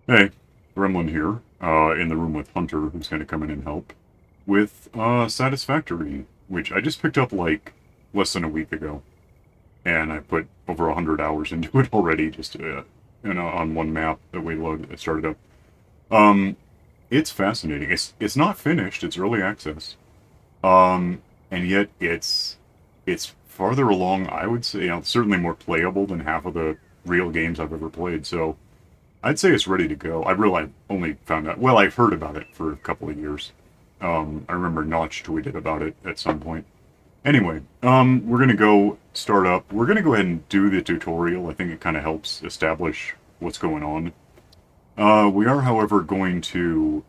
Hey, Gremlin here, in the room with Hunter, who's going to come in and help with Satisfactory, which I just picked up like less than a week ago, and I put over 100 hours into it already, just on one map that we started up. Um, it's fascinating. It's not finished. It's early access, and yet it's farther along. I would say, certainly more playable than half of the real games I've ever played. So I'd say it's ready to go. I realize I only found out. Well, I've heard about it for a couple of years. I remember Notch tweeted about it at some point. Anyway, we're gonna go start up. We're gonna go ahead and do the tutorial. I think it kind of helps establish what's going on. We are, however, going to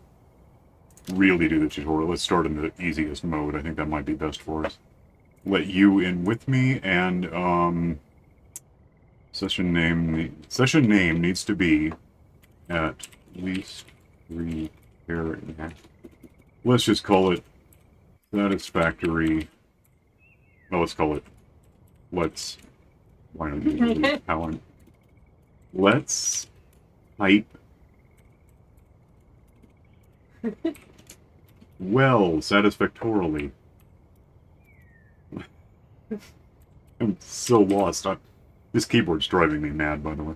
really do the tutorial. Let's start in the easiest mode. I think that might be best for us. Let you in with me, and session name needs to be at least 3 characters. Let's just call it Satisfactory. No, let's call it. Why don't you use talent? Let's type. Well, satisfactorily. I'm so lost. This keyboard's driving me mad, by the way.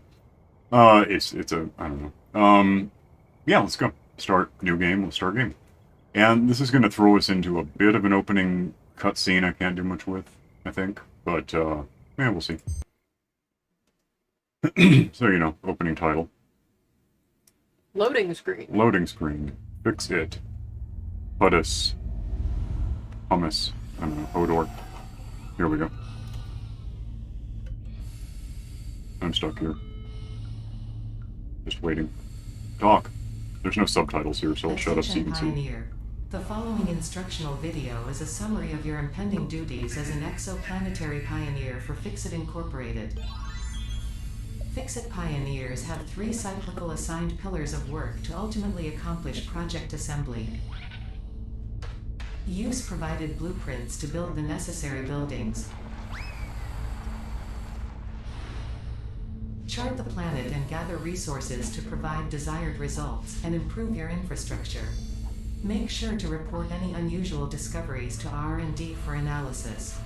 I don't know. Yeah, let's go. Start new game. Let's start game. And this is going to throw us into a bit of an opening cutscene I can't do much with, I think. But, yeah, we'll see. So, opening title. Loading screen. Loading screen. Fix it. Puttis. Hummus. I don't know. Hodor. Here we go. I'm stuck here. Just waiting. Talk. There's no subtitles here, so I'll shut up so you can see. The following instructional video is a summary of your impending duties as an exoplanetary pioneer for Fixit Incorporated. Fixit pioneers have 3 cyclical assigned pillars of work to ultimately accomplish project assembly. Use provided blueprints to build the necessary buildings. Chart the planet and gather resources to provide desired results and improve your infrastructure. Make sure to report any unusual discoveries to R&D for analysis.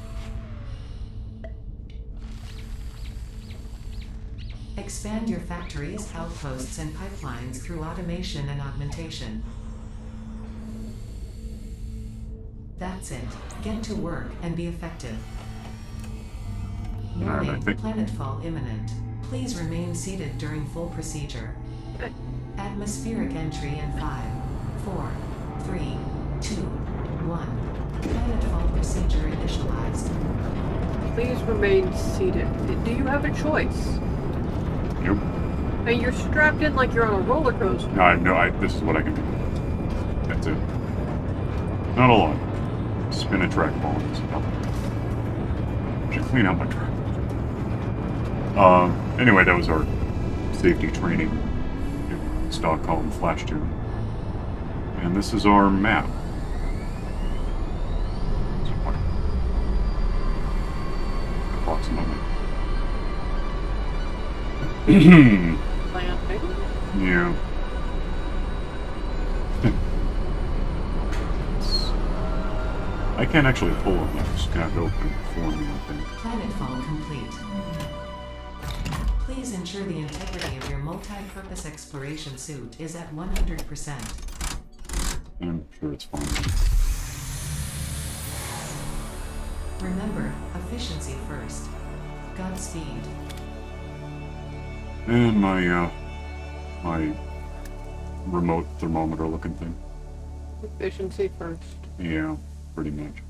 Expand your factories, outposts, and pipelines through automation and augmentation. That's it. Get to work and be effective. Warning, planetfall imminent. Please remain seated during full procedure. Atmospheric entry in 5, 4, 3, 2, 1. Planetfall procedure initialized. Please remain seated. Do you have a choice? Nope. And you're strapped in like you're on a roller coaster. No, this is what I can do. That's it. Not a lot. Spin a trackball and stuff. Should clean out my track. Anyway, that was our safety training in Stockholm Flash Tune. And this is our map. Approximately. Landing? Yeah. I can't actually pull it. I'm just gonna have to open it for me, I think. Planetfall complete. Please ensure the integrity of your multi-purpose exploration suit is at 100%. I'm sure it's fine. Remember, efficiency first. Godspeed. And my remote thermometer looking thing. Efficiency first. Yeah, pretty much.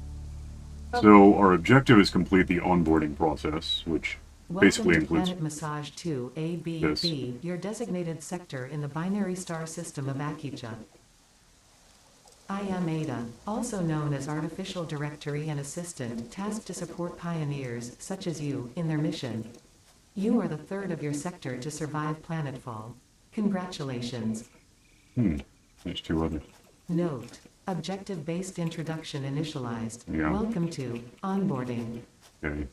So our objective is complete the onboarding process, which basically includes Planet Massage 2 ABB, your designated sector in the binary star system of Akija. I am Ada, also known as Artificial Directory and Assistant, tasked to support pioneers, such as you, in their mission. You are the third of your sector to survive planetfall. Congratulations. There's 2 others. Note, objective-based introduction initialized. Yeah. Welcome to onboarding. Okay.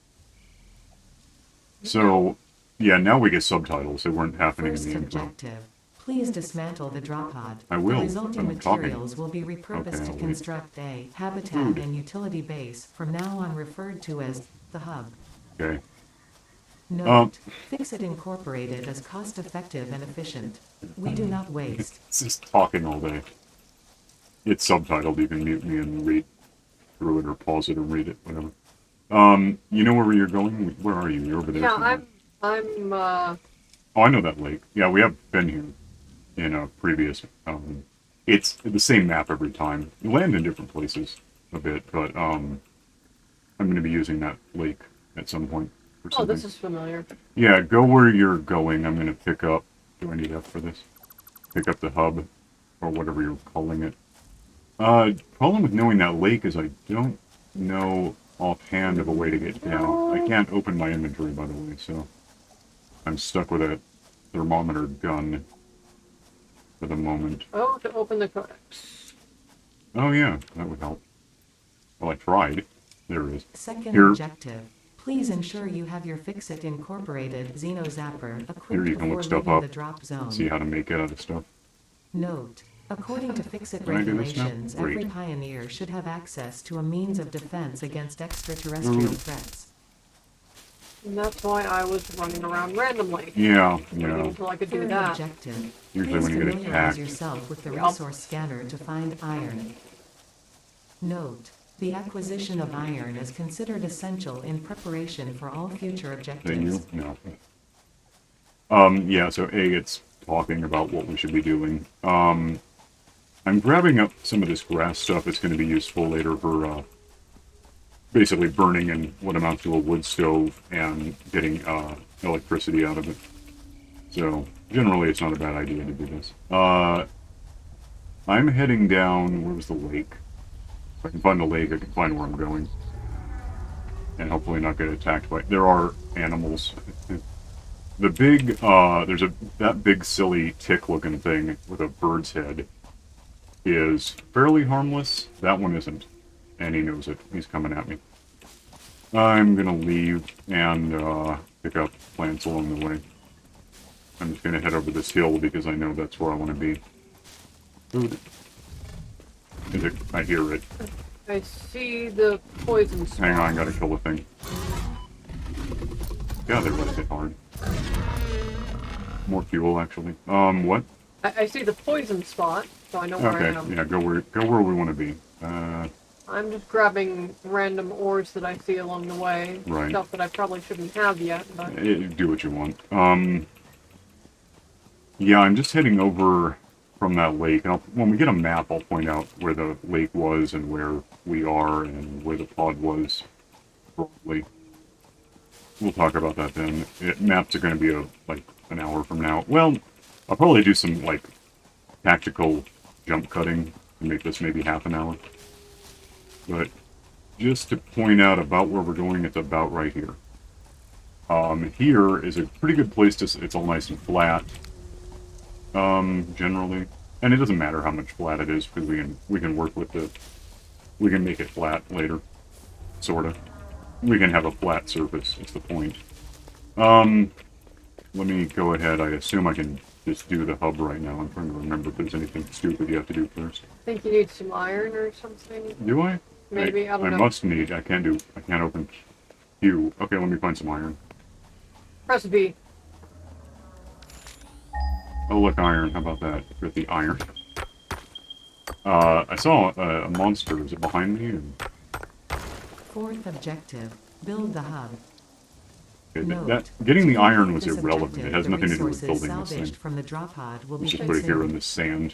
So, yeah, now we get subtitles. They weren't happening First in the intro. objective. Please dismantle the drop pod. I will, The resulting but I'm talking. materials will be repurposed Okay, to I'll wait. construct a habitat Food. and utility base, from now on referred to as the hub. Okay. Note, Fix-It Incorporated is cost-effective and efficient. We do not waste. It's just talking all day. It's subtitled. You can mute me and read through it or pause it and read it, whatever. You know where you're going? Where are you? You're over there. Yeah, somewhere. I'm Oh, I know that lake. Yeah, we have been here in a previous. It's the same map every time. You land in different places a bit, but I'm going to be using that lake at some point for Oh, something. this is familiar. Yeah, go where you're going. I'm going to pick up. Do I need F for this? Pick up the hub, or whatever you're calling it. Problem with knowing that lake is I don't know offhand of a way to get down. I can't open my inventory, by the way, so I'm stuck with a thermometer gun for the moment. Oh, to open the codex. Oh yeah, that would help. Well, I tried. There it is. Second Here. objective. Please ensure you have your Fix-It Incorporated Xeno Zapper Here equipped you can before look stuff leaving up. the drop zone. See how to make it out of stuff. Note, according to Fix-It Can I do this now? regulations, every Great. pioneer should have access to a means of defense against extraterrestrial Mm. threats. And that's why I was running around randomly. Yeah, Waiting yeah. until I could do Third that. objective. Usually Please when you get familiarize attacked. yourself with the Yup. resource scanner to find iron. Note, the acquisition of iron is considered essential in preparation for all future Is that objectives. you? No. Yeah, so A, it's talking about what we should be doing. I'm grabbing up some of this grass stuff. It's going to be useful later for basically burning in what amounts to a wood stove and getting electricity out of it. So generally, it's not a bad idea to do this. I'm heading down. Where was the lake? If I can find the lake, I can find where I'm going, and hopefully not get attacked by. There are animals. The big there's that big silly tick-looking thing with a bird's head is fairly harmless. That one isn't, and he knows it. He's coming at me. I'm gonna leave and pick up plants along the way. I'm just gonna head over this hill because I know that's where I want to be. Food. I hear it. I see the poison spot. Hang on, I gotta kill the thing. God, they really hit hard. More fuel, actually. What? I see the poison spot, so I know where I Okay, am. yeah, go where we want to be. I'm just grabbing random ores that I see along the way. Right. Stuff that I probably shouldn't have yet, but Do what you want. Yeah, I'm just heading over from that lake. And when we get a map, I'll point out where the lake was and where we are and where the pod was. Probably. We'll talk about that then. Maps are going to be like an hour from now. Well, I'll probably do some like tactical jump cutting to make this maybe half an hour. But just to point out about where we're going, it's about right here. Here is a pretty good place to. It's all nice and flat. Generally, and it doesn't matter how much flat it is because we can work with the. We can make it flat later, sorta. We can have a flat surface. Is the point. Let me go ahead. I assume I can just do the hub right now. I'm trying to remember if there's anything stupid you have to do first. I think you need some iron or something. Do I? Maybe, I don't know. I must need. I can't open Q. Okay, let me find some iron. Press B. Oh, look, iron. How about that? Get the iron. I saw a monster. Is it behind me? Fourth objective, build the hub. Okay, Note, getting the to iron complete was this irrelevant. objective, It has the nothing to do with resources building this salvaged thing. from the drop pod will be Let's just put it here in consumed. this sand.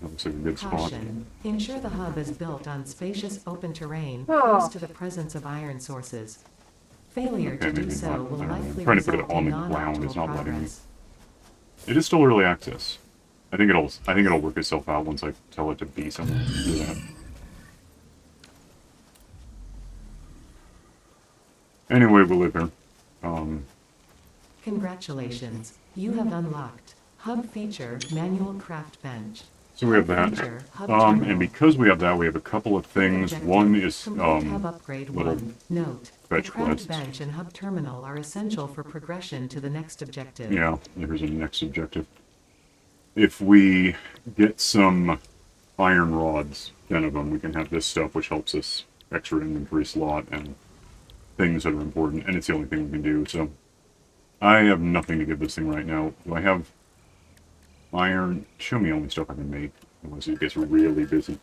That looks like a good spot. Caution. Ensure the hub is built on spacious open terrain Oh. close to the presence of iron sources. Failure Okay, to do maybe so not. will I don't know. likely I'm trying to put it result on in the ground. It's non-optimal not letting me. progress. It is still early access. I think it'll work itself out once I tell it to be somewhere. Do that. Anyway, we'll live here. Congratulations. You have unlocked Hub Feature Manual Craft Bench. So we have that. Feature, hub And terminal. because we have that, we have a couple of things. Objective, One is complete hub upgrade little 1. Note, the fetch craft quests. bench and hub terminal are essential for progression to the next objective. Yeah, there's a next objective. if we get some iron rods, 10 of them, we can have this stuff, which helps us extra inventory slot and things that are important, and it's the only thing we can do, so I have nothing to give this thing right now. Do I have iron? Show me only stuff I can make, unless it gets really busy.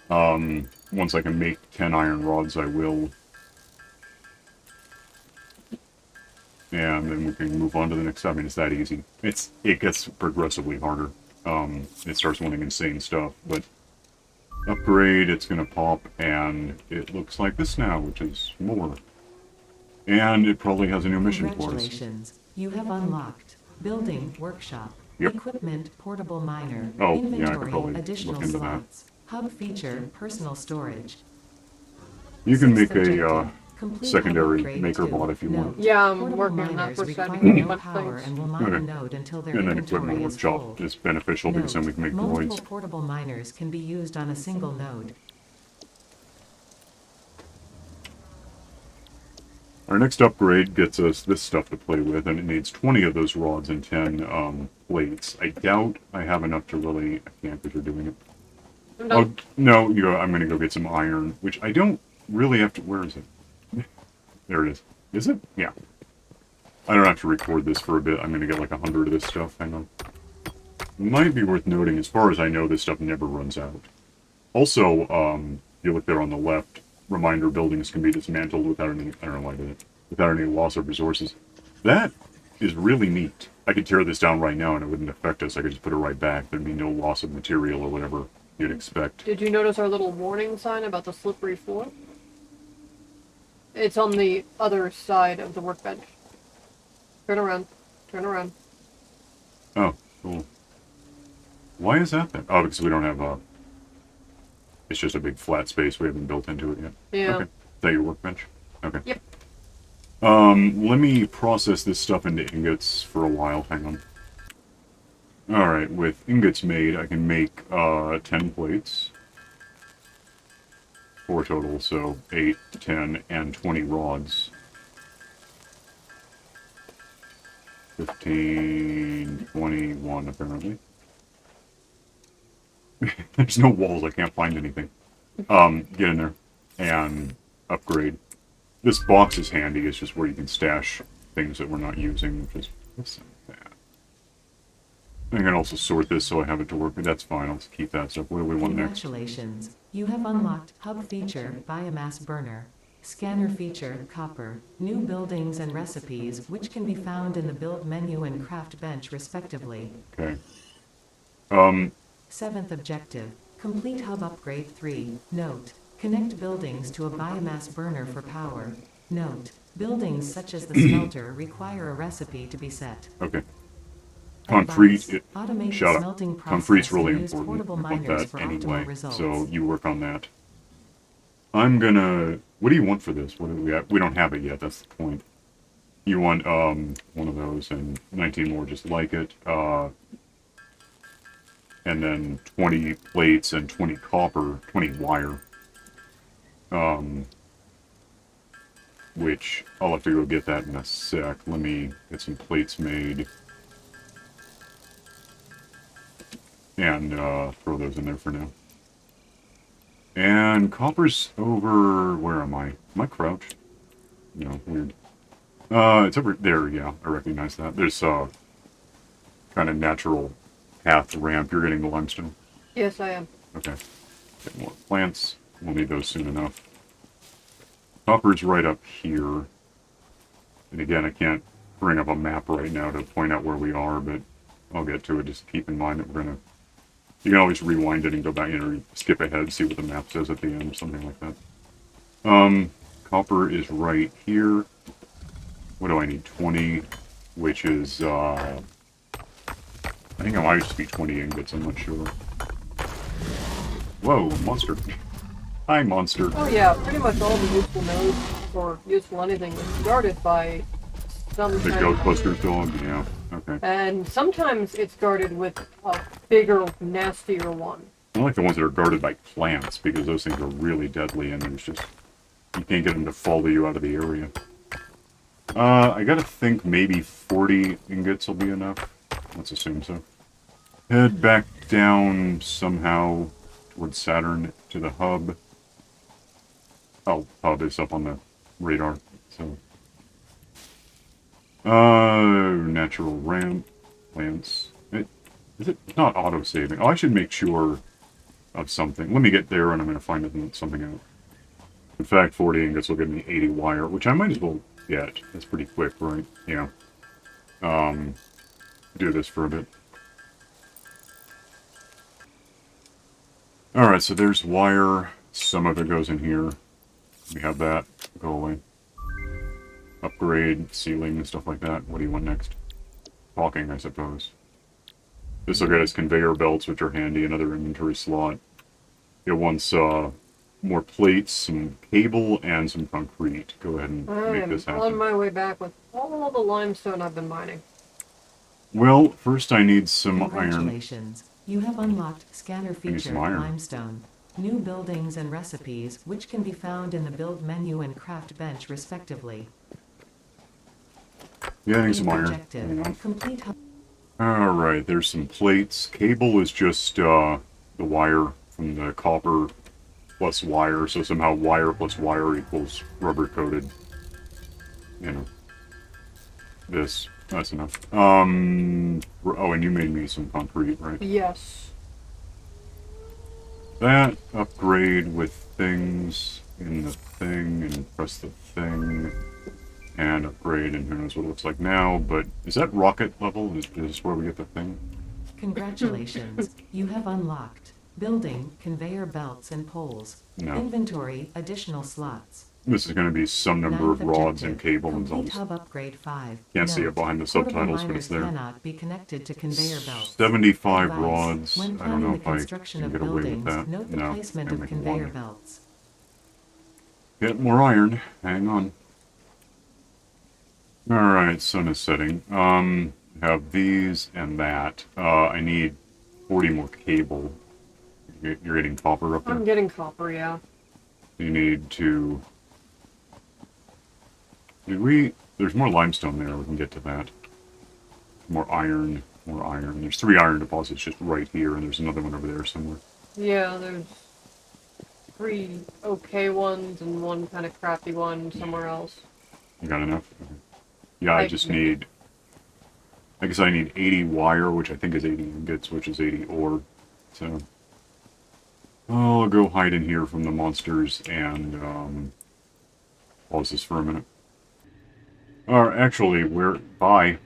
Once I can make 10 iron rods, I will. And then we can move on to the next. I mean, it's that easy. It gets progressively harder. It starts wanting insane stuff, but upgrade, it's gonna pop, and it looks like this now, which is more. And it probably has a new mission for us. Congratulations. You have unlocked Building Workshop. Yep. Equipment Portable Miner. Oh, yeah, I could Inventory probably Additional look into that. slots. Hub feature Personal storage. You can make Sixth a objective. Complete secondary upgrade maker to bot if you Note. want. Yeah, I'm Portable working on that miners for require setting no up power things. and will mine a Okay. node until their And then inventory equipment is workshop full. is beneficial because then we can make Multiple droids. portable miners can be used on a single node. Our next upgrade gets us this stuff to play with, and it needs 20 of those rods and 10 plates. I doubt I have enough to really... I can't because you're doing it. I'm Oh, done. no, I'm going to go get some iron, which I don't really have to... Where is it? There it is. Is it? Yeah. I don't have to record this for a bit. I'm going to get like 100 of this stuff. Hang on. Might be worth noting, as far as I know, this stuff never runs out. Also, if you look there on the left, reminder buildings can be dismantled without any... I don't know why I did it. Without any loss of resources. That is really neat. I could tear this down right now and it wouldn't affect us. I could just put it right back. There'd be no loss of material or whatever you'd expect. Did you notice our little warning sign about the slippery floor? It's on the other side of the workbench. Turn around. Turn around. Oh, cool. Why is that then? Oh, because we don't have it's just a big flat space. We haven't built into it yet. Yeah. Okay. Is that your workbench? Okay. Yep. Let me process this stuff into ingots for a while. Hang on. Alright, with ingots made, I can make 10 plates. 4 total, so 8, 10, and 20 rods. 15, 21 apparently. There's no walls, I can't find anything. Get in there and upgrade. This box is handy, it's just where you can stash things that we're not using, which is what's that? I can also sort this so I have it to work with. That's fine, I'll just keep that stuff. What do we want next? Congratulations. You have unlocked Hub feature Biomass Burner. Scanner feature Copper. New buildings and recipes, which can be found in the build menu and craft bench respectively. Okay. Seventh objective. Complete Hub Upgrade 3. Note. Connect buildings to a biomass burner for power. Note. Buildings such as the smelter require a recipe to be set. Okay. Concrete, Advice. Automated shut up. smelting process Concrete's really and use important. portable I want miners that for anyway, optimal results. so you work on that. I'm gonna... What do you want for this? What do we have? We don't have it yet, that's the point. You want, one of those, and 19 more just like it. And then 20 plates and 20 copper, 20 wire. Which, I'll have to go get that in a sec. Let me get some plates made. And, throw those in there for now. And copper's over... Where am I? Am I crouched? No, weird. It's over there, yeah. I recognize that. There's a kind of natural path ramp. You're getting the limestone? Yes, I am. Okay. Get more plants. We'll need those soon enough. Copper's right up here. And again, I can't bring up a map right now to point out where we are, but I'll get to it. Just keep in mind that we're going to... You can always rewind it and go back or skip ahead, see what the map says at the end, something like that. Copper is right here. What do I need? 20, which is, I think it might just be 20 ingots, I'm not sure. Whoa, monster. Hi, monster. Oh yeah, pretty much all the useful nodes, or useful anything, is guarded by some The kind of... Ghostbusters dog, yeah, okay. And sometimes it's guarded with a bigger, nastier one. I like the ones that are guarded by plants, because those things are really deadly, and there's just... You can't get them to follow you out of the area. I gotta think maybe 40 ingots will be enough. Let's assume so. Head back down somehow towards Saturn to the hub. Oh, hub is up on the radar. So, natural ramp, plants. Is it not auto-saving? Oh, I should make sure of something. Let me get there and I'm going to find something out. In fact, 40 ingots will give me 80 wire, which I might as well get. That's pretty quick, right? Yeah. Do this for a bit. Alright, so there's wire. Some of it goes in here. We have that. Go away. Upgrade, ceiling, and stuff like that. What do you want next? Talking, I suppose. This will get us conveyor belts, which are handy, another inventory slot. It wants, more plates, some cable, and some concrete. Go ahead and make this happen. I am on my way back with all the limestone I've been mining. Well, first I need some iron. Congratulations. You have unlocked scanner need feature some iron. limestone. New buildings and recipes, which can be found in the build menu and craft bench respectively. Getting some iron. Objective. Hang on. Complete hub. Alright, there's some plates. Cable is just, the wire from the copper plus wire, so somehow wire plus wire equals rubber-coated. You know. This. That's enough. Oh, and you made me some concrete, right? Yes. That, upgrade with things in the thing, and press the thing, and upgrade, and who knows what it looks like now, but is that rocket level? Is this where we get the thing? Congratulations. You have unlocked building, conveyor belts and poles. No. Inventory, additional slots. This is going to be some number of Ninth rods and objective. cable and all Complete this. hub upgrade 5. Can't see it Note, behind the portable subtitles, but it's miners there. cannot be connected to conveyor belts. 75 Advice, rods. When I don't planning know the if I construction can of get away with buildings, that. note the No, placement I of make conveyor one. belts. Get more iron. Hang on. Alright, sun is setting. Have these and that. I need 40 more cable. You're getting copper up there? I'm getting copper, yeah. You need to... There's more limestone there, we can get to that. More iron, more iron. There's 3 iron deposits just right here, and there's another one over there somewhere. Yeah, there's 3 okay ones and 1 kind of crappy one somewhere else. You got enough? Okay. Yeah, I just need... I guess I need 80 wire, which I think is 80 ingots, which is 80 ore. So... I'll go hide in here from the monsters and, pause this for a minute. Actually, bye.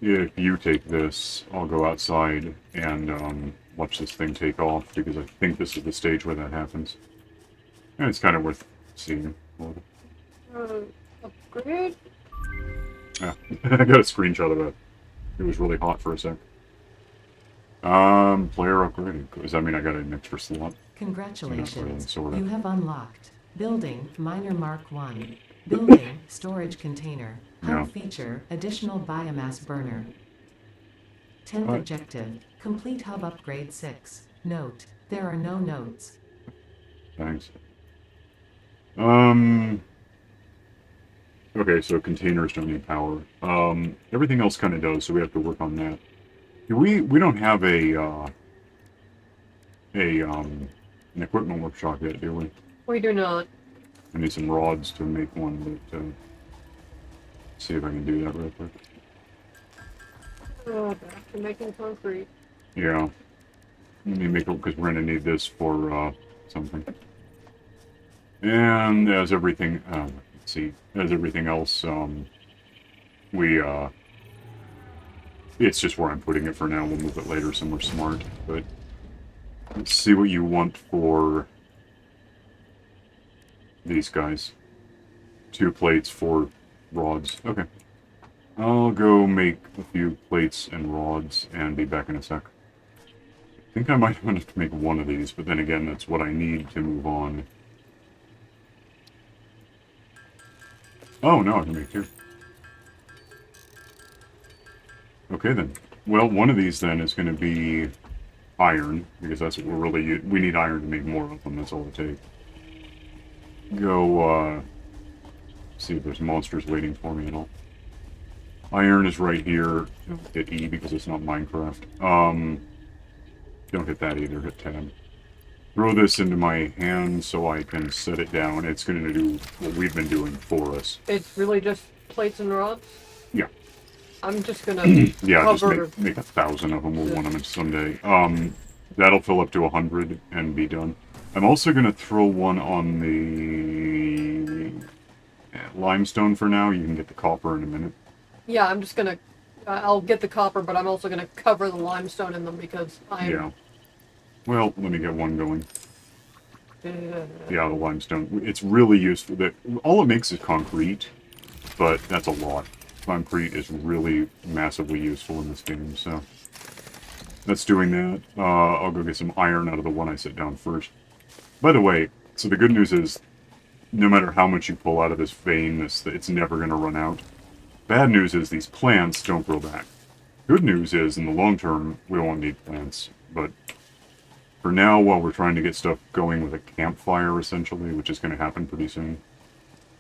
If you take this, I'll go outside and, watch this thing take off, because I think this is the stage where that happens. And it's kind of worth seeing. Upgrade? Yeah, I got a screenshot of it. It was really hot for a sec. Player upgraded. Does that mean I got an extra slot? Congratulations. Sorta. You have unlocked building, miner mark 1. Building, storage container. Hub Yeah. feature, additional biomass burner. 10th What? objective, complete hub upgrade 6. Note, there are no notes. Thanks. Okay, so containers don't need power. Everything else kind of does, so we have to work on that. We don't have an equipment workshop yet, do we? We do not. I need some rods to make one, but, see if I can do that real quick. Back to making concrete. Yeah. Let me make it, because we're gonna need this for, something. And as everything, let's see, as everything else, it's just where I'm putting it for now. We'll move it later somewhere smart, but let's see what you want for these guys. 2 plates, 4 rods. Okay. I'll go make a few plates and rods and be back in a sec. I think I might have to make 1 of these, but then again, that's what I need to move on. Oh, no, I can make 2. Okay, then. Well, 1 of these, then, is going to be iron, because that's what we're really... We need iron to make more of them, that's all it takes. Go, see if there's monsters waiting for me and all. Iron is right here. Hit E because it's not Minecraft. Don't hit that either, hit tab. Throw this into my hand so I can set it down. It's going to do what we've been doing for us. It's really just plates and rods? Yeah. I'm just gonna Yeah, just cover... make 1,000 of them. We'll want them someday. That'll fill up to 100 and be done. I'm also going to throw one on the limestone for now. You can get the copper in a minute. Yeah, I'm just gonna... I'll get the copper, but I'm also gonna cover the limestone in them because I'm... Yeah. Well, let me get one going. Yeah, the limestone. It's really useful. All it makes is concrete, but that's a lot. Concrete is really massively useful in this game, so... That's doing that. I'll go get some iron out of the one I set down first. By the way, so the good news is, no matter how much you pull out of this vein, it's never going to run out. Bad news is these plants don't grow back. Good news is, in the long term, we won't need plants, but for now, while we're trying to get stuff going with a campfire, essentially, which is going to happen pretty soon,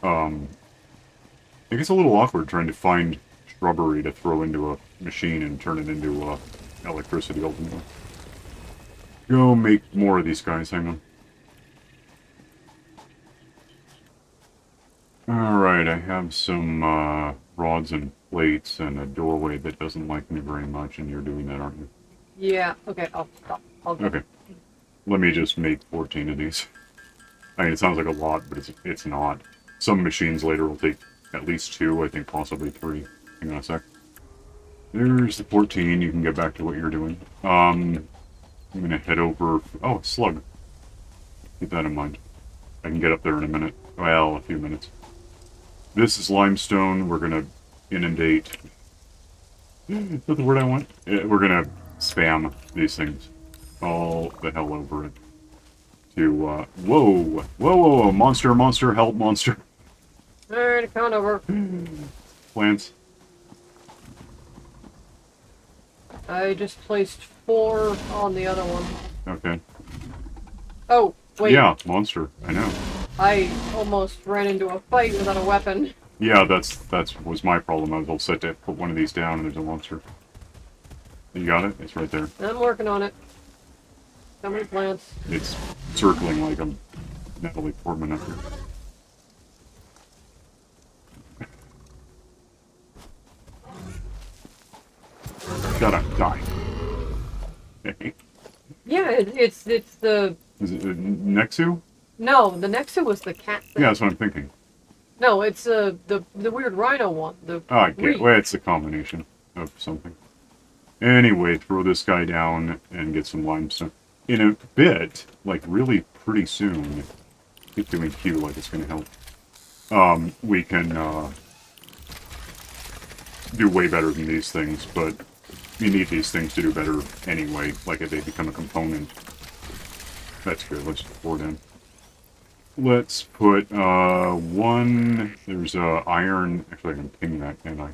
it gets a little awkward trying to find shrubbery to throw into a machine and turn it into electricity, ultimately. Go make more of these guys, hang on. Alright, I have some rods and plates and a doorway that doesn't like me very much, and you're doing that, aren't you? Yeah, okay, I'll stop. I'll go. Okay. Let me just make 14 of these. I mean, it sounds like a lot, but it's not. Some machines later will take at least 2, I think possibly 3. Hang on a sec. There's the 14, you can get back to what you're doing. I'm gonna head over... Oh, a slug. Keep that in mind. I can get up there in a minute. Well, a few minutes. This is limestone. We're gonna inundate... Is that the word I want? We're gonna spam these things all the hell over it. To, whoa! Whoa, whoa, whoa! Monster, monster, help, monster! Alright, count over. Plants. I just placed 4 on the other one. Okay. Oh, wait. Yeah, monster. I know. I almost ran into a fight without a weapon. Yeah, that's was my problem. I was all set to put one of these down and there's a monster. You got it? It's right there. I'm working on it. How many plants? It's circling like I'm Natalie Portman up here. Gotta die. Yeah, it's the... Is it Nexu? No, the Nexu was the cat thing. Yeah, that's what I'm thinking. No, it's the weird rhino one. The Oh, I get reed. well, it's a combination of something. Anyway, throw this guy down and get some limestone. In a bit, like really pretty soon, keep doing Q like it's going to help. We can do way better than these things, but you need these things to do better anyway, like if they become a component. That's good, let's pour it in. Let's put, one, there's, iron, actually I can ping that, can't I?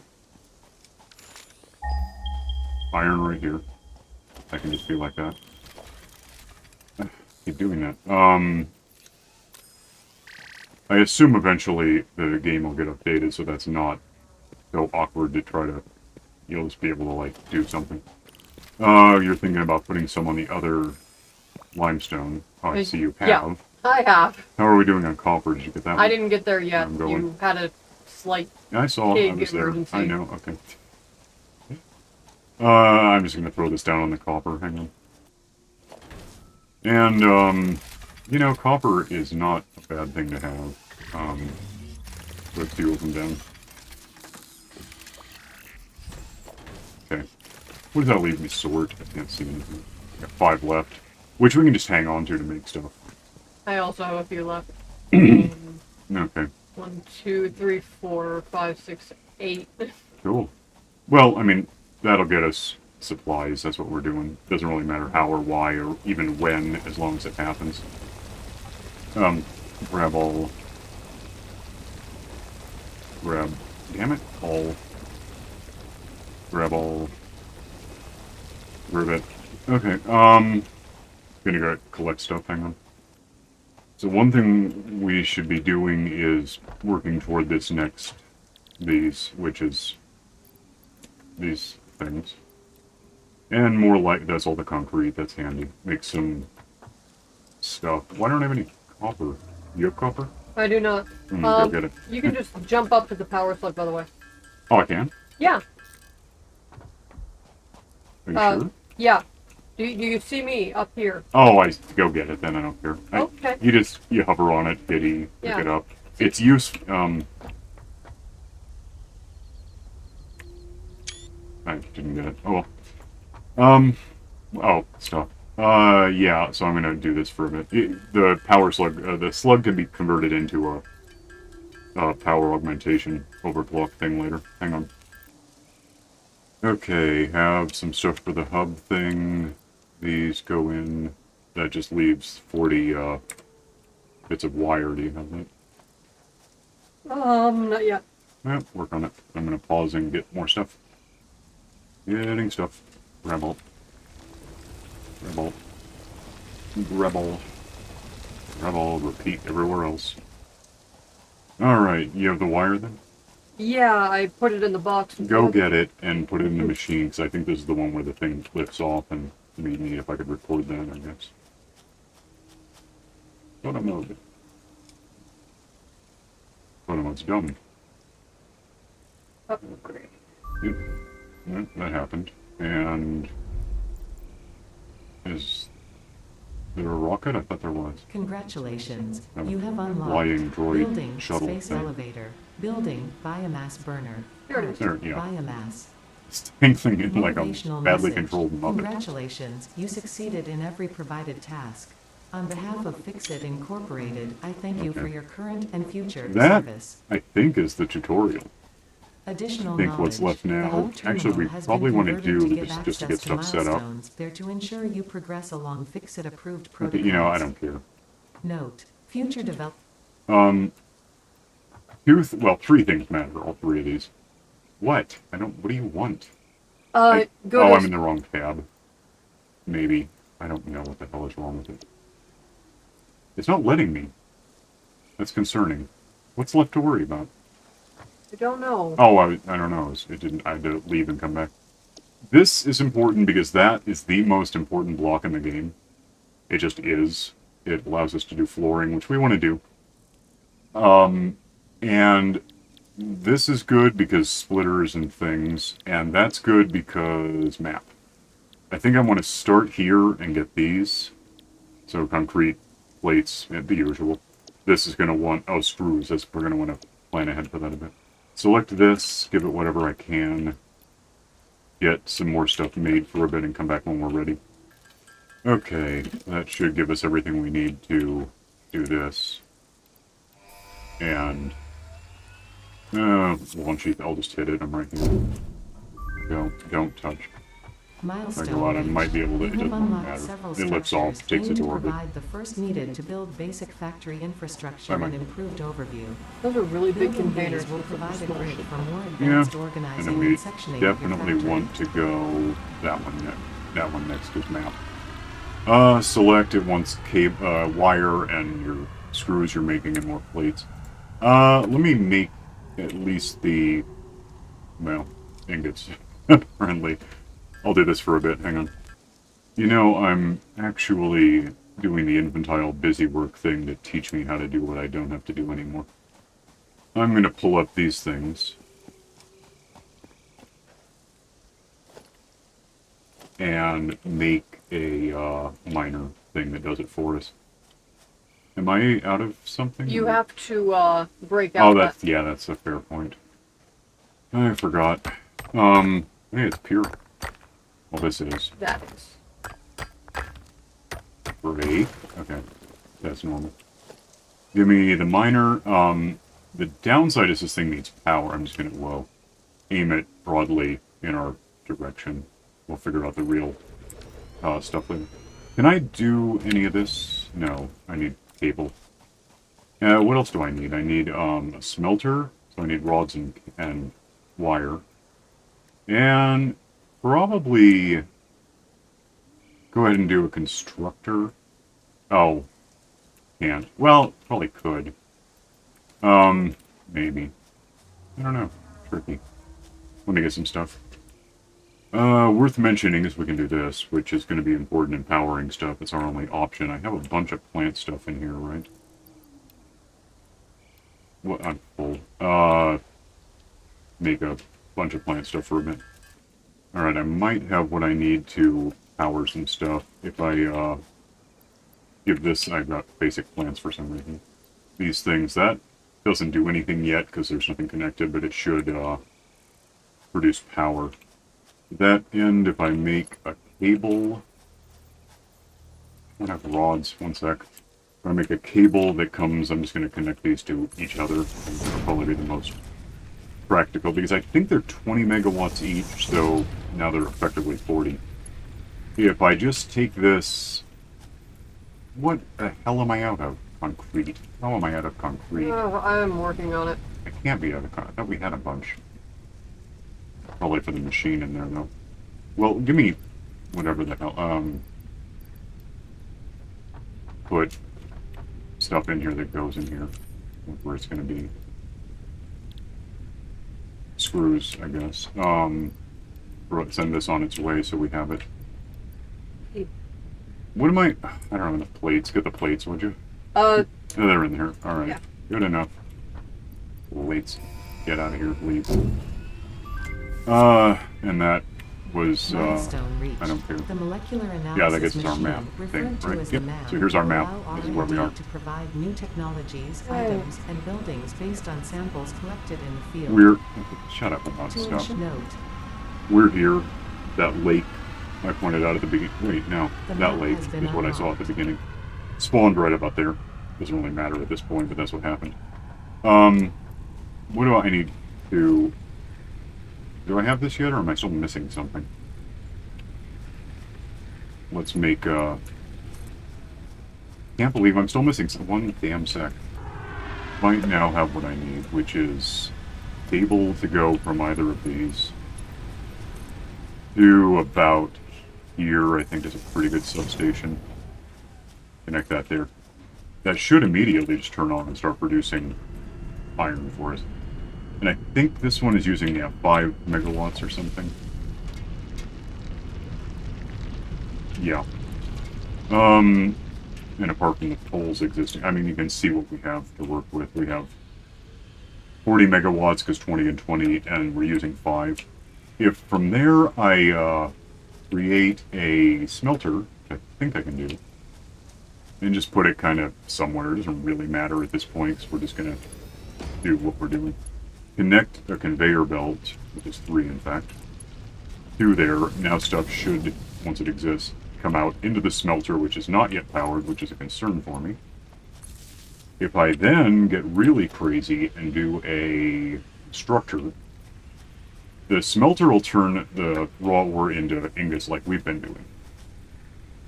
Iron right here. I can just be like that. Keep doing that. I assume eventually the game will get updated, so that's not so awkward to try to, you'll just be able to, like, do something. You're thinking about putting some on the other limestone. Oh, I see you have. Yeah, I have. How are we doing on copper? Did you get that one? I didn't get there yet. I'm going. You had a slight... Yeah, I saw. I Pig was there. emergency. I know. Okay. I'm just gonna throw this down on the copper. Hang on. And you know, copper is not a bad thing to have. Put a few of them down. Okay. What does that leave me? Sword. I can't see anything. Got 5 left, which we can just hang on to make stuff. I also have a few left. Okay. 1, 2, 3, 4, 5, 6, 8. Cool. Well, I mean, that'll get us supplies. That's what we're doing. Doesn't really matter how or why or even when, as long as it happens. Grab all. Grab. Damn it. All. Grab all. Grab it. Okay. Gonna go collect stuff. Hang on. So one thing we should be doing is working toward this next. Which is these things. And more like that's all the concrete. That's handy. Make some stuff. Why don't I have any copper? You have copper? I do not. Go get it. You can just jump up to the power slug, by the way. Oh, I can? Yeah. Are you sure? Yeah. Do you see me up here? Oh, I go get it then. I don't care. Okay. You hover on it, pick Yeah. it up. It's use. I didn't get it. Oh well. Oh, stuff. Yeah. So I'm gonna do this for a bit. The power slug. The slug can be converted into a power augmentation overclock thing later. Hang on. Okay. Have some stuff for the hub thing. These go in. That just leaves 40 bits of wire. Do you have that? Not yet. Yeah, work on it. I'm gonna pause and get more stuff. Getting stuff. Rebel. Rebel. Rebel. Rebel. Repeat everywhere else. Alright, you have the wire then? Yeah, I put it in the box. Go get it and put it in the machine, because I think this is the one where the thing lifts off, and it'd be neat if I could record that, I guess. Photo mode. Photo mode's done. Upgrade. Yep. Yeah, that happened. And is there a rocket? I thought there was. Congratulations. Oh, You have unlocked flying droid building shuttle space thing. elevator. Building biomass burner. Here it is. There, yeah. Biomass. Same thing in like a Motivational badly message. controlled oven. Congratulations, you succeeded in every provided task. On behalf of Fixit Incorporated, I thank you Okay. for your current and future That, service. I think, is the tutorial. Additional I think what's knowledge. left now- The hub actually, terminal we has probably been want to converted do give is just to get access stuff set up. milestones. They're to ensure you progress along Fixit approved But, protocols. you know, I don't care. Note, future develop. Three things matter, all three of these. What? What do you want? Go Oh, to I'm in the wrong tab. Maybe. I don't know what the hell is wrong with it. It's not letting me. That's concerning. What's left to worry about? I don't know. Oh, I don't know. It didn't. I had to leave and come back. This is important because that is the most important block in the game. It just is. It allows us to do flooring, which we want to do. And this is good because splitters and things, and that's good because map. I think I want to start here and get these. So concrete plates, the usual. This is going to want, screws. We're going to want to plan ahead for that a bit. Select this, give it whatever I can. Get some more stuff made for a bit and come back when we're ready. Okay, that should give us everything we need to do this. And launch sheath, I'll just hit it. I'm right here. Don't touch. Milestone If I go out, I reached. might be able to. You It have doesn't unlocked matter. several It lifts off, structures takes aimed it to to orbit. provide the first needed to build basic factory infrastructure Bye-bye. and improved overview. Those are really big Building containers. bays will provide a grid for more Yeah, advanced and organizing then and we sectioning of your definitely factory. want to go that one next. That one next is map. Select it wants wire and your screws you're making and more plates. Let me make at least the ingots. Apparently, I'll do this for a bit. Hang on. You know, I'm actually doing the infantile busy work thing to teach me how to do what I don't have to do anymore. I'm going to pull up these things. And make a miner thing that does it for us. Am I out of something? You have to break out. Oh, that's a fair point. I forgot. Hey, it's pure. Well, this is. That is. Great. Okay. That's normal. Give me the miner. The downside is this thing needs power. I'm just gonna, aim it broadly in our direction. We'll figure out the real stuff later. Can I do any of this? No. I need cable. What else do I need? I need a smelter. So I need rods and wire. And probably go ahead and do a constructor. Oh, can't. Well, probably could. Maybe. I don't know. Tricky. Let me get some stuff. Worth mentioning is we can do this, which is going to be important in powering stuff. It's our only option. I have a bunch of plant stuff in here, right? What? I'm full. Make a bunch of plant stuff for a bit. Alright, I might have what I need to power some stuff if I, give this... I've got basic plants for some reason. These things, that doesn't do anything yet because there's nothing connected, but it should, produce power. To that end, if I make a cable... I don't have rods, one sec. If I make a cable that comes, I'm just going to connect these to each other. That'll probably be the most practical, because I think they're 20 megawatts each, so now they're effectively 40. If I just take this... What the hell am I out of? Concrete. How am I out of concrete? I'm working on it. I can't be out of concrete. I thought we had a bunch. Probably for the machine in there, though. Well, give me whatever the hell. Put stuff in here that goes in here. Where it's going to be. Screws, I guess. Send this on its way so we have it. What am I don't have enough plates. Get the plates, would you? Oh, they're in there. Alright. Yeah. Good enough. Plates. Get out of here, please. And that was, Milestone reached. I don't care. The molecular analysis Yeah, that gets us our machine, map referred thing, to right? as Yep. the map, So here's our will map. allow This is where we R&D are. to provide new technologies, items, and buildings based on samples collected in the field. We're... Shut up about To stuff. note, We're here. That lake I pointed out at the beginning. Wait, no. The That map lake has been is what I saw at the unlocked. beginning. Spawned right about there. Doesn't really matter at this point, but that's what happened. What do I need to... Do I have this yet, or am I still missing something? Let's make, Can't believe I'm still missing one damn sec. Might now have what I need, which is cable to go from either of these to about here. I think is a pretty good substation. Connect that there. That should immediately just turn on and start producing iron for us. And I think this one is using, 5 megawatts or something. Yeah. And apart from the poles existing, I mean, you can see what we have to work with. We have 40 megawatts, because 20 and 20, and we're using 5. If from there I create a smelter, which I think I can do, and just put it kind of somewhere, it doesn't really matter at this point, because we're just going to do what we're doing. Connect a conveyor belt, which is 3 in fact, to there. Now stuff should, once it exists, come out into the smelter, which is not yet powered, which is a concern for me. If I then get really crazy and do a structure, the smelter will turn the raw ore into ingots like we've been doing.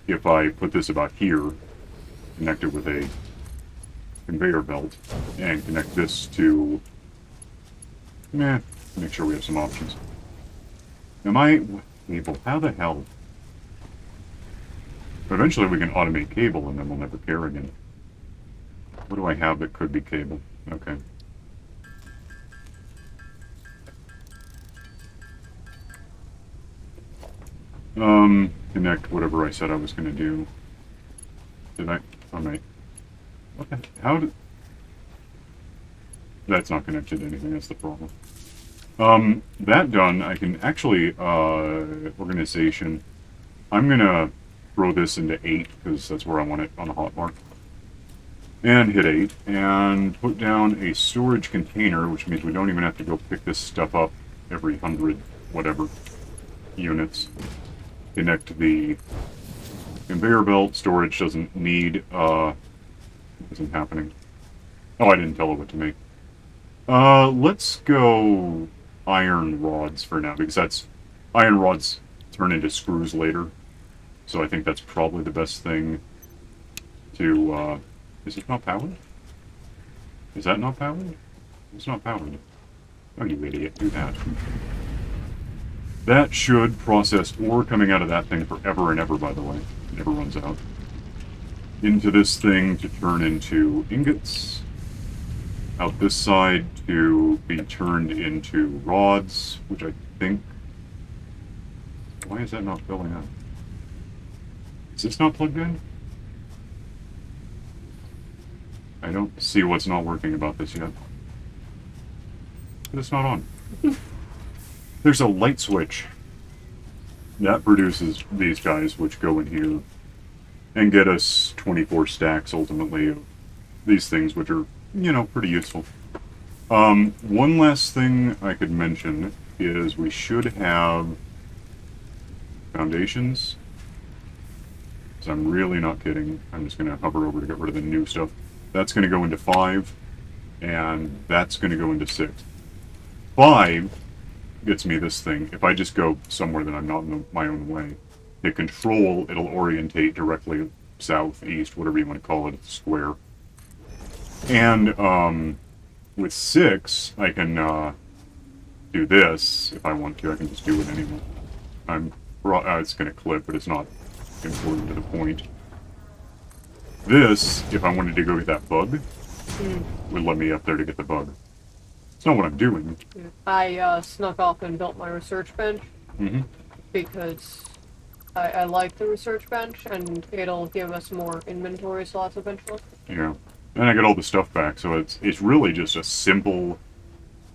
If I put this about here, connect it with a conveyor belt, and connect this to... make sure we have some options. Am I... Cable, how the hell? Eventually we can automate cable and then we'll never care again. What do I have that could be cable? Okay. Connect whatever I said I was gonna do. Did I? Oh, mate. What the... How did... That's not connected to anything, that's the problem. That done, I can actually, organization. I'm gonna throw this into 8, because that's where I want it on the hotbar. And hit 8, and put down a storage container, which means we don't even have to go pick this stuff up every 100, whatever, units. Connect the conveyor belt. Storage doesn't need, isn't happening. Oh, I didn't tell it what to make. Let's go iron rods for now, because that's... Iron rods turn into screws later. So I think that's probably the best thing to, is it not powered? Is that not powered? It's not powered. Oh, you idiot, do that. That should process ore coming out of that thing forever and ever, by the way. It never runs out. Into this thing to turn into ingots. Out this side to be turned into rods, which I think Why is that not filling up? Is this not plugged in? I don't see what's not working about this yet. But it's not on. There's a light switch that produces these guys, which go in here and get us 24 stacks ultimately of these things, which are, you know, pretty useful. One last thing I could mention is we should have foundations. So I'm really not kidding. I'm just going to hover over to get rid of the new stuff. That's going to go into 5, and that's going to go into 6. 5 gets me this thing. If I just go somewhere that I'm not in my own way, hit control, it'll orientate directly south, east, whatever you want to call it, it's a square. And with 6, I can do this if I want to. I can just do it anyway. It's going to clip, but it's not important to the point. This, if I wanted to go get that bug, would let me up there to get the bug. It's not what I'm doing. I snuck off and built my research bench because I like the research bench, and it'll give us more inventory slots eventually. Yeah. And I get all the stuff back, so it's really just a simple,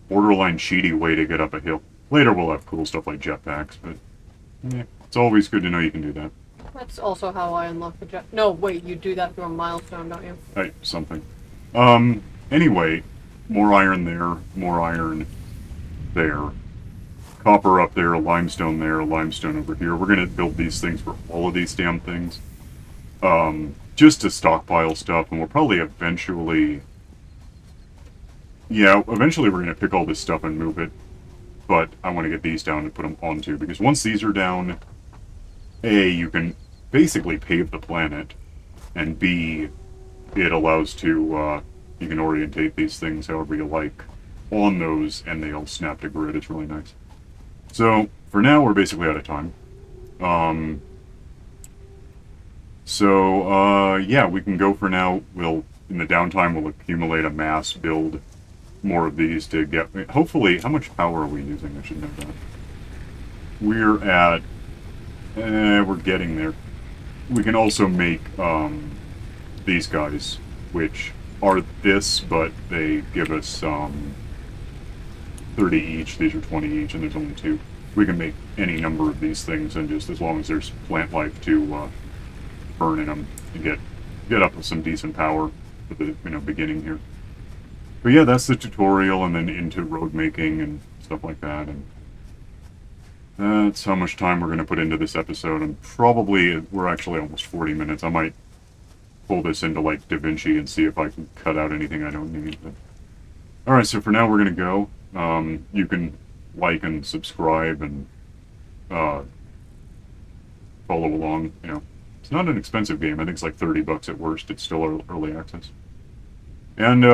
borderline cheaty way to get up a hill. Later we'll have cool stuff like jetpacks, but yeah, it's always good to know you can do that. That's also how I unlock the jet. No, wait, you do that through a milestone, don't you? Right, something. Anyway, more iron there, more iron there. Copper up there, limestone there, limestone over here. We're going to build these things for all of these damn things. Just to stockpile stuff, and we'll probably eventually... Yeah, eventually we're going to pick all this stuff and move it. But I want to get these down and put them onto, because once these are down, A, you can basically pave the planet, and B, it allows to, you can orientate these things however you like on those, and they'll snap to grid. It's really nice. So, for now, we're basically out of time. Yeah, we can go for now. In the downtime, we'll accumulate a mass, build more of these to get... Hopefully, how much power are we using? I should know that. We're at... we're getting there. We can also make these guys, which are this, but they give us 30 each. These are 20 each, and there's only 2. We can make any number of these things, and just as long as there's plant life to burn in them, to get up with some decent power for the beginning here. But yeah, that's the tutorial, and then into road making and stuff like that. And that's how much time we're going to put into this episode. And probably we're actually almost 40 minutes. I might pull this into like DaVinci and see if I can cut out anything I don't need. But... Alright, so for now we're going to go. You can like and subscribe and follow along. It's not an expensive game. I think it's like $30 at worst. It's still early access. And,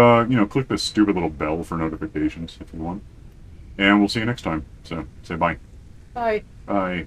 click this stupid little bell for notifications if you want. And we'll see you next time. So, say bye. Bye. Bye.